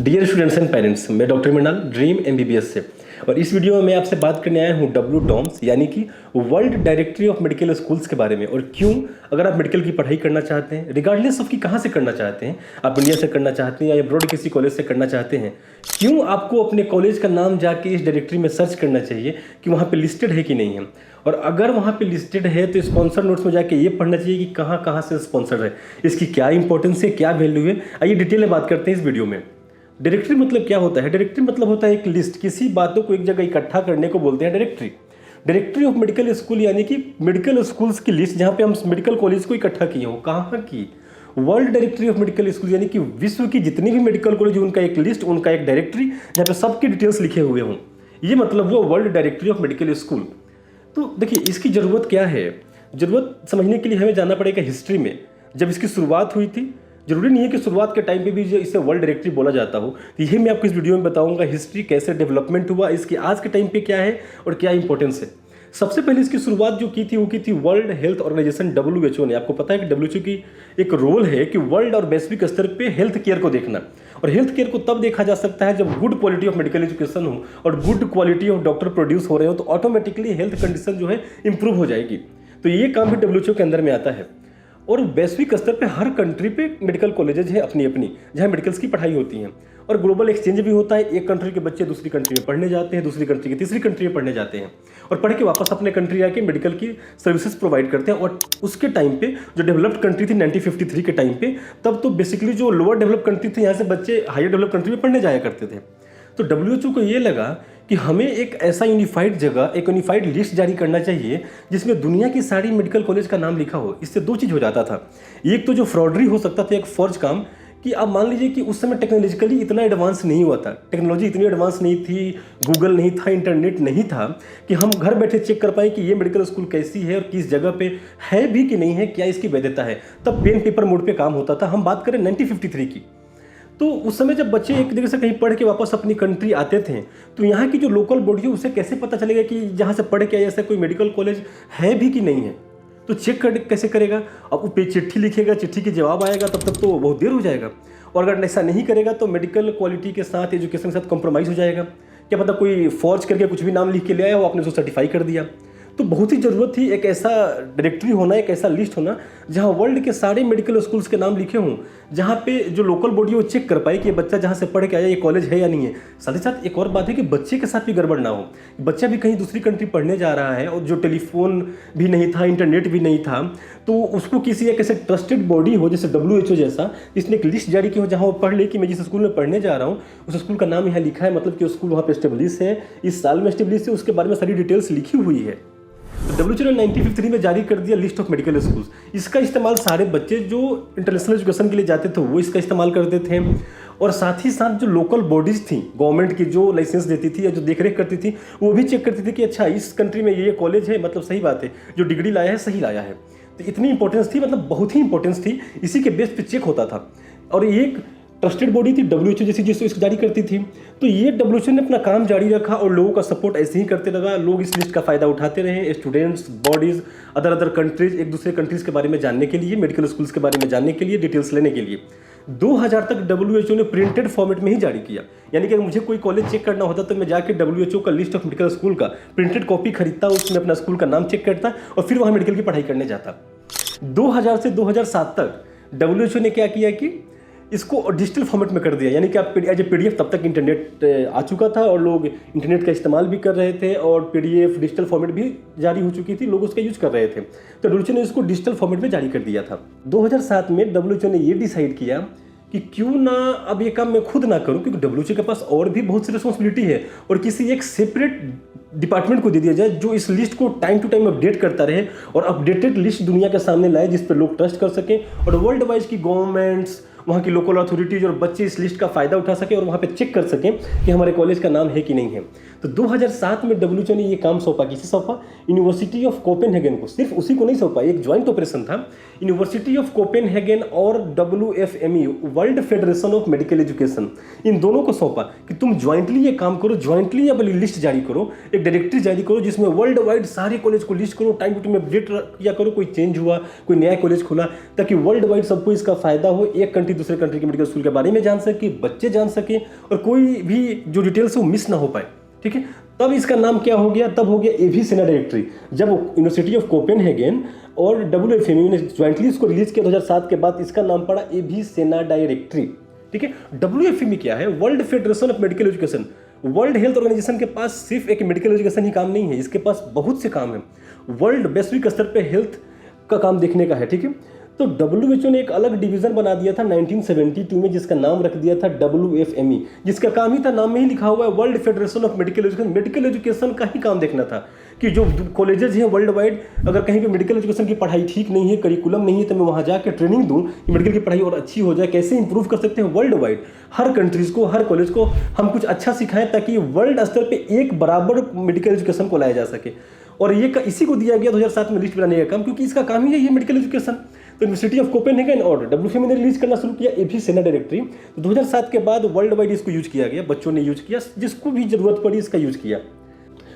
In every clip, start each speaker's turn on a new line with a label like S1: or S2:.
S1: Dear students and parents, मैं doctor Mrinal dream MBBS से। और इस वीडियो में मैं आपसे बात करने आया हूँ डब्ल्यू यानी कि world directory of medical schools के बारे में। और क्यों, अगर आप मेडिकल की पढ़ाई करना चाहते हैं, रिगार्डलेस ऑफ कि कहाँ से करना चाहते हैं, आप इंडिया से करना चाहते हैं या अब्रॉड किसी कॉलेज से करना चाहते हैं, क्यों आपको अपने कॉलेज का नाम जाके इस डायरेक्टरी में सर्च करना चाहिए कि वहाँ पे लिस्टेड है कि नहीं है। और अगर वहाँ पे लिस्टेड है तो स्पॉन्सर नोट्स में जाके ये पढ़ना चाहिए कि कहाँ कहाँ से स्पॉन्सर है, इसकी क्या इंपॉर्टेंस है, क्या वैल्यू है। आइए डिटेल में बात करते हैं इस वीडियो में। डायरेक्टरी मतलब क्या होता है? डायरेक्टरी मतलब होता है एक लिस्ट, किसी बातों को एक जगह इकट्ठा करने को बोलते हैं directory. Directory of medical school यानी कि मेडिकल स्कूल्स की लिस्ट, जहाँ पे हम मेडिकल कॉलेज को इकट्ठा किए हों। कहाँ की? World directory of medical school यानी कि विश्व की जितनी भी मेडिकल कॉलेज, उनका एक लिस्ट, उनका एक डायरेक्टरी जहाँ पे सबकी डिटेल्स लिखे हुए हों। ये मतलब वो world directory of medical school. तो देखिए, इसकी ज़रूरत क्या है? ज़रूरत समझने के लिए हमें जाना पड़ेगा हिस्ट्री में, जब इसकी शुरुआत हुई थी। जरूरी नहीं है कि शुरुआत के टाइम पे भी जो इसे वर्ल्ड डायरेक्टरी बोला जाता हो। तो ये मैं आपको इस वीडियो में बताऊंगा, हिस्ट्री कैसे डेवलपमेंट हुआ, इसकी आज के टाइम पे क्या है और क्या इंपॉर्टेंस है। सबसे पहले इसकी शुरुआत जो की थी वो की थी वर्ल्ड हेल्थ ऑर्गेनाइजेशन WHO ने। आपको पता है कि WHO की एक रोल है कि वर्ल्ड और वैश्विक स्तर पे हेल्थ केयर को देखना। और हेल्थ केयर को तब देखा जा सकता है जब good quality of Medical education हो और good quality of doctor produce हो रहे हो, तो ऑटोमेटिकली हेल्थ कंडीशन जो है इंप्रूव हो जाएगी। तो ये काम भी WHO के अंदर में आता है। और वैश्विक स्तर पे हर कंट्री पे मेडिकल कॉलेजेज है अपनी अपनी, जहाँ मेडिकल्स की पढ़ाई होती है। और ग्लोबल एक्सचेंज भी होता है, एक कंट्री के बच्चे दूसरी कंट्री में पढ़ने जाते हैं, दूसरी कंट्री के तीसरी कंट्री में पढ़ने जाते हैं और पढ़ के वापस अपने कंट्री आके मेडिकल की सर्विसेज प्रोवाइड करते हैं। और उसके टाइम पे जो डेवलप्ड कंट्री थी 1953 के टाइम पे, तब तो बेसिकली जो लोअर डेवलप कंट्री थी, यहाँ से बच्चे हायर डेवलप कंट्री में पढ़ने जाया करते थे। तो WHO को ये लगा कि हमें एक ऐसा यूनिफाइड जगह, एक यूनिफाइड लिस्ट जारी करना चाहिए जिसमें दुनिया की सारी मेडिकल कॉलेज का नाम लिखा हो। इससे दो चीज़ हो जाता था। एक तो जो फ्रॉडरी हो सकता था, एक फर्ज काम, कि आप मान लीजिए कि उस समय टेक्नोलॉजिकली इतना एडवांस नहीं हुआ था, टेक्नोलॉजी इतनी एडवांस नहीं थी, गूगल नहीं था, इंटरनेट नहीं था कि हम घर बैठे चेक कर पाए कि ये मेडिकल स्कूल कैसी है और किस जगह पे है भी कि नहीं है, क्या इसकी वैधता है। तब पेन पेपर मोड पे काम होता था। हम बात करें 1953 की, तो उस समय जब बच्चे एक जगह से कहीं पढ़ के वापस अपनी कंट्री आते थे, तो यहाँ की जो लोकल बॉडी है उसे कैसे पता चलेगा कि जहाँ से पढ़ के आया ऐसा कोई मेडिकल कॉलेज है भी कि नहीं है। तो चेक कर कैसे करेगा? अब वो पे चिट्ठी लिखेगा, चिट्ठी के जवाब आएगा, तब तक तो बहुत देर हो जाएगा। और अगर ऐसा नहीं करेगा तो मेडिकल क्वालिटी के साथ, एजुकेशन के साथ कॉम्प्रोमाइज़ हो जाएगा। क्या पता कोई फॉर्ज करके कुछ भी नाम लिख के ले आया, वो आपने उसको सर्टिफाई कर दिया। तो बहुत ही ज़रूरत थी एक ऐसा डायरेक्टरी होना, एक ऐसा लिस्ट होना जहाँ वर्ल्ड के सारे मेडिकल स्कूल्स के नाम लिखे हों, जहाँ पे जो लोकल बॉडी वो चेक कर पाए कि ये बच्चा जहाँ से पढ़ के आया ये कॉलेज है या नहीं है। साथ ही साथ एक और बात है कि बच्चे के साथ भी गड़बड़ ना हो। बच्चा भी कहीं दूसरी कंट्री पढ़ने जा रहा है और जो टेलीफोन भी नहीं था, इंटरनेट भी नहीं था, तो उसको किसी एक ऐसे ट्रस्टेड बॉडी हो जैसे WHO जैसा, इसने एक लिस्ट जारी की हो जहाँ वो पढ़ ले कि मैं जिस स्कूल में पढ़ने जा रहा हूँ उस स्कूल का नाम यहाँ लिखा है, मतलब कि स्कूल वहाँ पे स्टेब्लिश है, इस साल में स्टेब्लिश है, उसके बारे में सारी डिटेल्स लिखी हुई है। तो WHO ने 1953 में जारी कर दिया लिस्ट ऑफ मेडिकल स्कूल्स। इसका इस्तेमाल सारे बच्चे जो इंटरनेशनल एजुकेशन के लिए जाते थे वो इसका इस्तेमाल करते थे। और साथ ही साथ जो लोकल बॉडीज़ थी गवर्नमेंट की, जो लाइसेंस देती थी या जो देखरेख करती थी, वो भी चेक करती थी कि अच्छा इस कंट्री में ये कॉलेज है, मतलब सही बात है, जो डिग्री लाया है सही लाया है। तो इतनी इंपॉर्टेंस थी, मतलब बहुत ही इंपॉर्टेंस थी। इसी के बेस पे चेक होता था। और एक ट्रस्टेड बॉडी थी WHO जैसी, जिसको इसको जारी करती थी। तो ये WHO ने अपना काम जारी रखा और लोगों का सपोर्ट ऐसे ही करते लगा। लोग इस लिस्ट का फ़ायदा उठाते रहे, स्टूडेंट्स, बॉडीज़, अदर कंट्रीज, एक दूसरे कंट्रीज़ के बारे में जानने के लिए, मेडिकल स्कूल्स के बारे में जानने के लिए, डिटेल्स लेने के लिए। 2000 तक WHO ने प्रिंटेड फॉर्मेट में ही जारी किया। यानी कि अगर मुझे कोई कॉलेज चेक करना होता तो मैं जाके WHO का लिस्ट ऑफ मेडिकल स्कूल का प्रिंटेड कॉपी खरीदता, उसमें अपना स्कूल का नाम चेक करता और फिर वहाँ मेडिकल की पढ़ाई करने जाता। 2000 से 2007 तक WHO ने क्या किया कि इसको डिजिटल फॉर्मेट में कर दिया। यानी कि आप एज ए PDF, तब तक इंटरनेट आ चुका था और लोग इंटरनेट का इस्तेमाल भी कर रहे थे और PDF डिजिटल फॉर्मेट भी जारी हो चुकी थी, लोग उसका यूज कर रहे थे। तो WHO ने इसको डिजिटल फॉर्मेट में जारी कर दिया था। 2007 में WHO ने ये डिसाइड किया कि क्यों ना अब ये काम मैं खुद ना करूं, क्योंकि WHO के पास और भी बहुत सी रिस्पॉन्सिबिलिटी है, और किसी एक सेपरेट डिपार्टमेंट को दे दिया जाए जो इस लिस्ट को टाइम टू टाइम अपडेट करता रहे और अपडेटेड लिस्ट दुनिया के सामने लाए जिस पर लोग ट्रस्ट कर सकें और वर्ल्ड वाइज की गवर्नमेंट्स, वहाँ की लोकल अथॉरिटीज और बच्चे इस लिस्ट का फ़ायदा उठा सकें और वहाँ पे चेक कर सकें कि हमारे कॉलेज का नाम है कि नहीं है। तो 2007 में WHO ने ये काम सौंपा। किसे सौंपा? यूनिवर्सिटी ऑफ कोपेनहेगन को। सिर्फ उसी को नहीं सौंपा, एक ज्वाइंट ऑपरेशन था। यूनिवर्सिटी ऑफ कोपेनहेगन और WFME, World Federation of Medical Education, इन दोनों को सौंपा कि तुम ज्वाइंटली ये काम करो, ज्वाइंटली अब लिस्ट जारी करो, एक डायरेक्टरी जारी करो जिसमें वर्ल्ड वाइड सारे कॉलेज को लिस्ट करो, टाइम टू टाइम अपडेट किया करो, कोई चेंज हुआ, कोई नया कॉलेज खुला, ताकि वर्ल्ड वाइड सबको इसका फायदा हो। एक कंट्री कंट्री दूसरे कंट्री के मेडिकल स्कूल के बारे में जान सके, बच्चे जान सके और कोई भी जो डिटेल्स वो मिस ना हो पाए। ठीक है, तब इसका नाम क्या हो गया, तब हो गया एवी सेना डायरेक्टरी। जब यूनिवर्सिटी ऑफ कोपेनहेगन और WFMU ने ज्वाइंटली इसको रिलीज किया 2007 के बाद, इसका नाम पड़ा एवी सेना डायरेक्टरी। ठीक है, WFMU क्या है? World Federation of Medical Education. World Health Organization के पास सिर्फ एक मेडिकल एजुकेशन ही काम नहीं है, इसके पास बहुत से काम है। वर्ल्ड वैश्विक स्तर पे हेल्थ का काम देखने का है। ठीक है, तो WHO ने एक अलग डिवीजन बना दिया था 1972 में, जिसका नाम रख दिया था WFME, जिसका काम ही था, नाम में ही लिखा हुआ है World Federation of Medical education. Medical education का ही काम देखना था कि जो कॉलेजेस हैं वर्ल्ड वाइड, अगर कहीं पे मेडिकल एजुकेशन की पढ़ाई ठीक नहीं है, करिकुलम नहीं है, तो मैं वहाँ जाकर ट्रेनिंग दूँ कि मेडिकल की पढ़ाई और अच्छी हो जाए, कैसे इंप्रूव कर सकते हैं वर्ल्ड वाइड। हर कंट्रीज़ को, हर कॉलेज को हम कुछ अच्छा सिखाएं ताकि वर्ल्ड स्तर पर एक बराबर मेडिकल एजुकेशन को लाया जा सके। और ये इसी को दिया गया 2007 में लिस्ट बनाने का काम, क्योंकि इसका काम ही है ये मेडिकल एजुकेशन। तो यूनिवर्सिटी ऑफ कोपेनहेगन और WFMU ने रिलीज करना शुरू किया एवी सेना डायरेक्टरी। तो 2007 के बाद वर्ल्ड वाइड इसको यूज किया गया, बच्चों ने यूज किया, जिसको भी जरूरत पड़ी इसका यूज किया।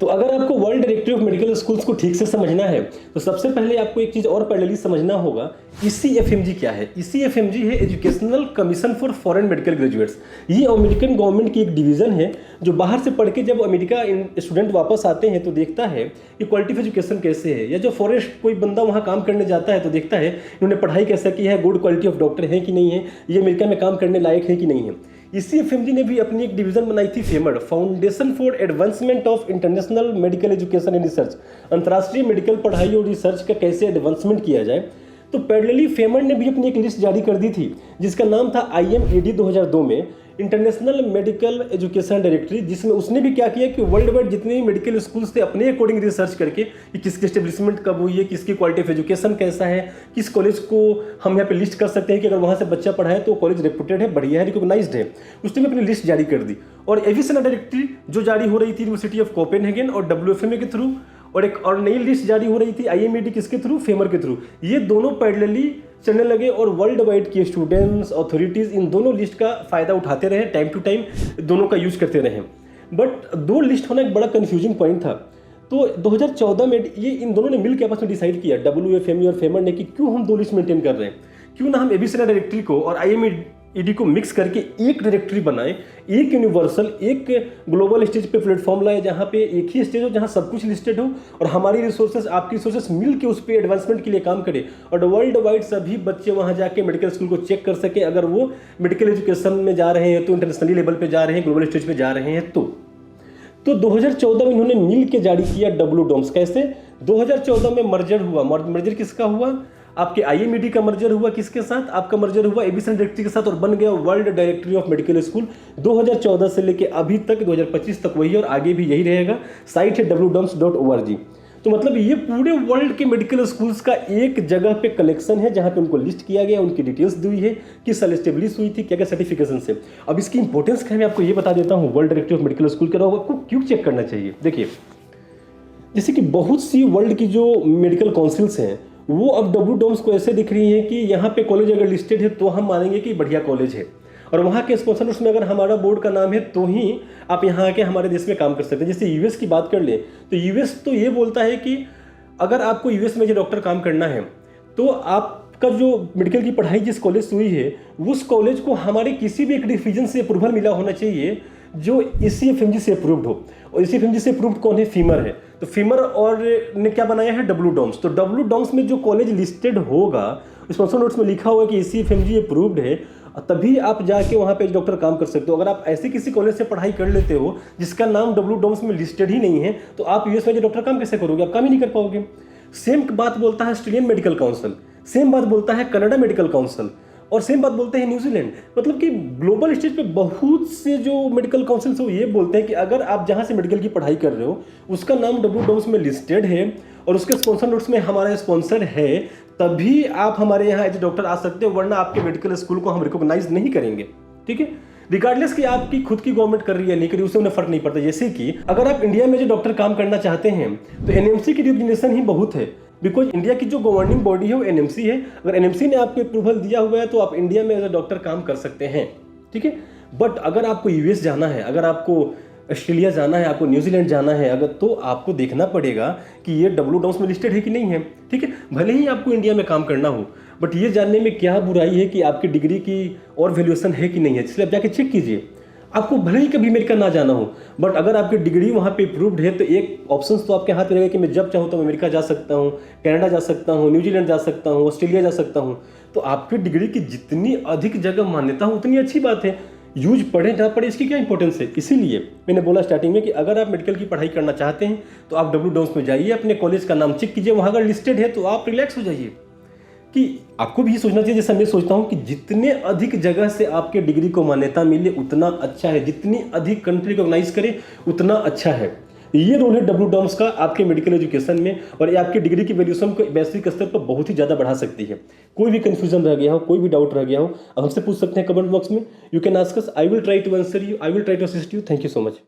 S1: तो अगर आपको world directory of medical schools को ठीक से समझना है तो सबसे पहले आपको एक चीज़ और पैरेलली समझना होगा, ECFMG क्या है। ECFMG है educational commission for foreign medical graduates. ये अमेरिकन गवर्नमेंट की एक डिवीज़न है जो बाहर से पढ़ के जब अमेरिका स्टूडेंट वापस आते हैं तो देखता है कि क्वालिटी ऑफ एजुकेशन कैसे है, या जो फॉरेस्ट कोई बंदा वहाँ काम करने जाता है तो देखता है इन्होंने पढ़ाई कैसा की है, गुड क्वालिटी ऑफ डॉक्टर है कि नहीं है, ये अमेरिका में काम करने लायक है कि नहीं है। ECFMG ने भी अपनी एक डिवीजन बनाई थी, फेमड, foundation for advancement of international medical education and research. अंतर्राष्ट्रीय मेडिकल पढ़ाई और रिसर्च का कैसे एडवांसमेंट किया जाए। तो पैरेलली फेमड ने भी अपनी एक लिस्ट जारी कर दी थी जिसका नाम था IMED 2002 में, इंटरनेशनल मेडिकल एजुकेशन डायरेक्टरी, जिसमें उसने भी क्या किया कि वर्ल्ड वाइड जितने भी मेडिकल स्कूल्स थे अपने अकॉर्डिंग रिसर्च करके कि किसकी एस्टेब्लिशमेंट कब हुई है, किसकी क्वालिटी ऑफ एजुकेशन कैसा है, किस कॉलेज को हम यहाँ पे लिस्ट कर सकते हैं कि अगर वहाँ से बच्चा पढ़ा है तो कॉलेज रेपुटेड है, बढ़िया है, रिकॉग्नाइज्ड है। उसने भी अपनी लिस्ट जारी कर दी। और एवी सेना डायरेक्टरी जो जारी हो रही थी यूनिवर्सिटी ऑफ कोपेनहेगन और WFMU के थ्रू, और एक और नई लिस्ट जारी हो रही थी IMED किसके थ्रू, फेमर के थ्रू। ये दोनों पैरेलली चलने लगे और वर्ल्ड वाइड के स्टूडेंट्स, अथॉरिटीज़ इन दोनों लिस्ट का फ़ायदा उठाते रहे, टाइम टू टाइम दोनों का यूज करते रहे। बट दो लिस्ट होना एक बड़ा कन्फ्यूजिंग पॉइंट था। तो 2014 में ये इन दोनों ने मिलकर आपस में डिसाइड किया, WFMU और फेमर ने, कि क्यों हम दो लिस्ट मेंटेन कर रहे हैं, क्यों ना हम एवी सेना डायरेक्टरी को और IMED को मिक्स करके एक डायरेक्टरी बनाए, एक यूनिवर्सल, एक ग्लोबल स्टेज पे प्लेटफॉर्म लाए जहाँ पे एक ही स्टेज हो जहाँ सब कुछ लिस्टेड हो और हमारी रिसोर्सेज, आपकी रिसोर्सेज मिल के उस पर एडवांसमेंट के लिए काम करे और वर्ल्ड वाइड सभी बच्चे वहाँ जाके मेडिकल स्कूल को चेक कर सके। अगर वो मेडिकल एजुकेशन में जा रहे हैं तो इंटरनेशनली लेवल पे जा रहे हैं, ग्लोबल स्टेज पे जा रहे हैं। तो 2014 में इन्होंने मिल के जारी किया WDOMS। कैसे? 2014 में मर्जर हुआ। मर्जर किसका हुआ? आपके IMED का मर्जर हुआ किसके साथ? आपका मर्जर हुआ एवी सेना डायरेक्टरी के साथ और बन गया world directory of medical school. 2014 से लेके अभी तक 2025 तक वही और आगे भी यही रहेगा। साइट है wdoms.org। तो मतलब ये पूरे वर्ल्ड के मेडिकल स्कूल्स का एक जगह पे कलेक्शन है जहाँ पे उनको लिस्ट किया गया, उनकी डिटेल्स दी हुई है, किस साल एस्टेब्लिश हुई थी, क्या क्या सर्टिफिकेशन से। अब इसकी इंपॉर्टेंस क्या है मैं आपको ये बता देता हूँ। World directory of medical school के रहो आपको क्यों चेक करना चाहिए। देखिए, जैसे कि बहुत सी वर्ल्ड की जो मेडिकल काउंसिल्स हैं वो अब WDOMS को ऐसे दिख रही हैं कि यहाँ पे कॉलेज अगर लिस्टेड है तो हम मानेंगे कि बढ़िया कॉलेज है, और वहाँ के स्पॉन्सर्स में अगर हमारा बोर्ड का नाम है तो ही आप यहाँ आके हमारे देश में काम कर सकते हैं। जैसे US की बात कर ले तो US तो ये बोलता है कि अगर आपको US में जो डॉक्टर काम करना है तो आपका जो मेडिकल की पढ़ाई जिस कॉलेज से हुई है उस कॉलेज को हमारे किसी भी एक डिवीजन से अप्रूवल मिला होना चाहिए जो ECFMG से अप्रूव्ड हो। और ECFMG से अप्रूव्ड कौन है? फीमर है। तो फीमर और ने क्या बनाया है? WDOMS। तो WDOMS में जो कॉलेज लिस्टेड होगा स्पॉन्सर नोट्स में लिखा हुआ है कि ECFMG अप्रूव्ड है, तभी आप जाके वहाँ पे डॉक्टर काम कर सकते हो। अगर आप ऐसे किसी कॉलेज से पढ़ाई कर लेते हो जिसका नाम WDOMS में लिस्टेड ही नहीं है तो आप US में जो डॉक्टर काम कैसे करोगे? आप काम ही नहीं कर पाओगे। सेम बात बोलता है ऑस्ट्रेलियन मेडिकल काउंसिल, सेम बात बोलता है कनाडा मेडिकल काउंसिल, और सेम बात बोलते हैं न्यूजीलैंड। मतलब कि ग्लोबल स्टेज पे बहुत से जो मेडिकल काउंसिल से वो ये बोलते हैं कि अगर आप जहाँ से मेडिकल की पढ़ाई कर रहे हो उसका नाम WDOMS में लिस्टेड है और उसके स्पॉन्सर नोट्स में हमारा स्पॉन्सर है, तभी आप हमारे यहाँ एज डॉक्टर आ सकते हो, वरना आपके मेडिकल स्कूल को हम रिकॉग्नाइज नहीं करेंगे। ठीक है, रिगार्डलेस कि आपकी खुद की गवर्नमेंट कर रही है नहीं कर रही, उससे उन्हें फर्क नहीं पड़ता। जैसे कि अगर आप इंडिया में जो डॉक्टर काम करना चाहते हैं तो NMC की रिकॉग्निशन ही बहुत है, बिकॉज इंडिया की जो गवर्निंग बॉडी है वो NMC है। अगर NMC ने आपको अप्रूवल दिया हुआ है तो आप इंडिया में एज अ डॉक्टर काम कर सकते हैं। ठीक है, बट अगर आपको US जाना है, अगर आपको ऑस्ट्रेलिया जाना है, आपको न्यूजीलैंड जाना है अगर, तो आपको देखना पड़ेगा कि ये WDOMS में लिस्टेड है कि नहीं है। ठीक है, भले ही आपको इंडिया में काम करना हो, बट ये जानने में क्या बुराई है कि आपकी डिग्री की और वैल्यूएशन है कि नहीं है, इसलिए आप जाके चेक कीजिए। आपको भले ही कभी अमेरिका ना जाना हो, बट अगर आपकी डिग्री वहाँ पे अप्रूव्ड है तो एक ऑप्शन तो आपके हाथ में रहेगा कि मैं जब चाहूँ तो अमेरिका जा सकता हूँ, कनाडा जा सकता हूँ, न्यूजीलैंड जा सकता हूँ, ऑस्ट्रेलिया जा सकता हूँ। तो आपकी डिग्री की जितनी अधिक जगह मान्यता हो उतनी अच्छी बात है। यूज पढ़े ना पढ़े इसकी क्या इंपॉर्टेंस है। इसीलिए मैंने बोला स्टार्टिंग में कि अगर आप मेडिकल की पढ़ाई करना चाहते हैं तो आप डब्ल्यू में जाइए, अपने कॉलेज का नाम चेक कीजिए, वहाँ अगर लिस्टेड है तो आप रिलैक्स हो जाइए। कि आपको भी ये सोचना चाहिए, जैसे मैं सोचता हूँ कि जितने अधिक जगह से आपके डिग्री को मान्यता मिले उतना अच्छा है, जितनी अधिक कंट्री रिकॉग्नाइज करे उतना अच्छा है। ये रोल है डब्ल्यू का आपके मेडिकल एजुकेशन में, और ये आपकी डिग्री की वैल्यूएशन को वैश्विक स्तर पर बहुत ही ज़्यादा बढ़ा सकती है। कोई भी कंफ्यूजन रह गया हो, कोई भी डाउट रह गया हो, आप हमसे पूछ सकते हैं कमेंट बॉक्स में। You can ask us, I will try to answer you, I will try to assist you. Thank you so much.